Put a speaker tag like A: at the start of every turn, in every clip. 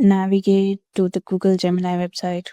A: Navigate to the Google Gemini website.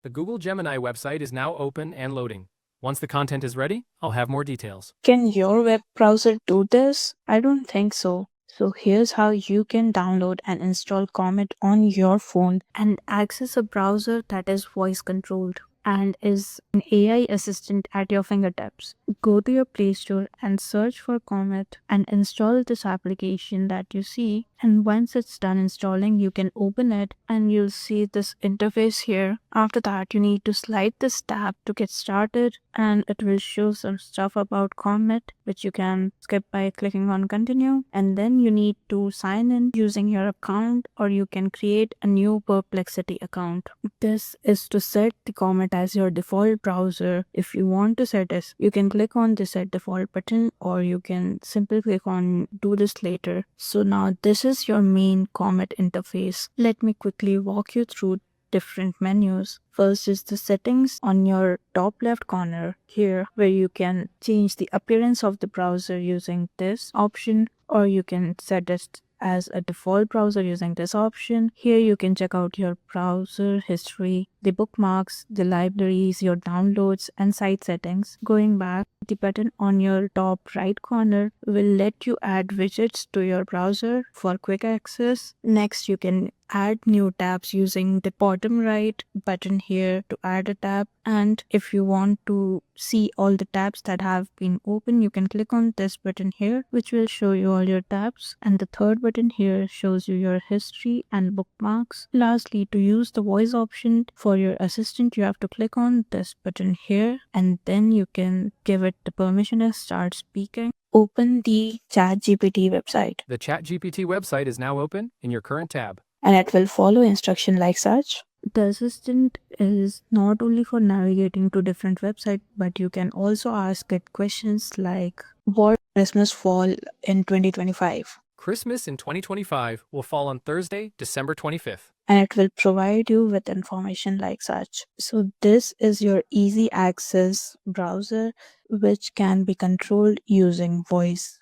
B: The Google Gemini website is now open and loading. Once the content is ready, I'll have more details.
A: Can your web browser do this? I don't think so. So here's how you can download and install Comet on your phone and access a browser that is voice controlled and is an AI assistant at your fingertips. Go to your Play Store and search for Comet and install this application that you see. And once it's done installing, you can open it and you'll see this interface here. After that, you need to slide this tab to get started and it will show some stuff about Comet, which you can skip by clicking on continue. And then you need to sign in using your account or you can create a new Perplexity account. This is to set the Comet as your default browser. If you want to set this, you can click on the set default button or you can simply click on do this later. So now this is your main Comet interface. Let me quickly walk you through different menus. First is the settings on your top left corner here where you can change the appearance of the browser using this option or you can set it as a default browser using this option. Here you can check out your browser history, the bookmarks, the libraries, your downloads and site settings. Going back, the button on your top right corner will let you add widgets to your browser for quick access. Next, you can add new tabs using the bottom right button here to add a tab. And if you want to see all the tabs that have been opened, you can click on this button here, which will show you all your tabs. And the third button here shows you your history and bookmarks. Lastly, to use the voice option for your assistant, you have to click on this button here and then you can give it the permission to start speaking. Open the ChatGPT website.
B: The ChatGPT website is now open in your current tab.
A: And it will follow instruction like such. The assistant is not only for navigating to different websites, but you can also ask it questions like what Christmas fall in 2025.
B: Christmas in 2025 will fall on Thursday, December 25th.
A: And it will provide you with information like such. So this is your easy access browser which can be controlled using voice.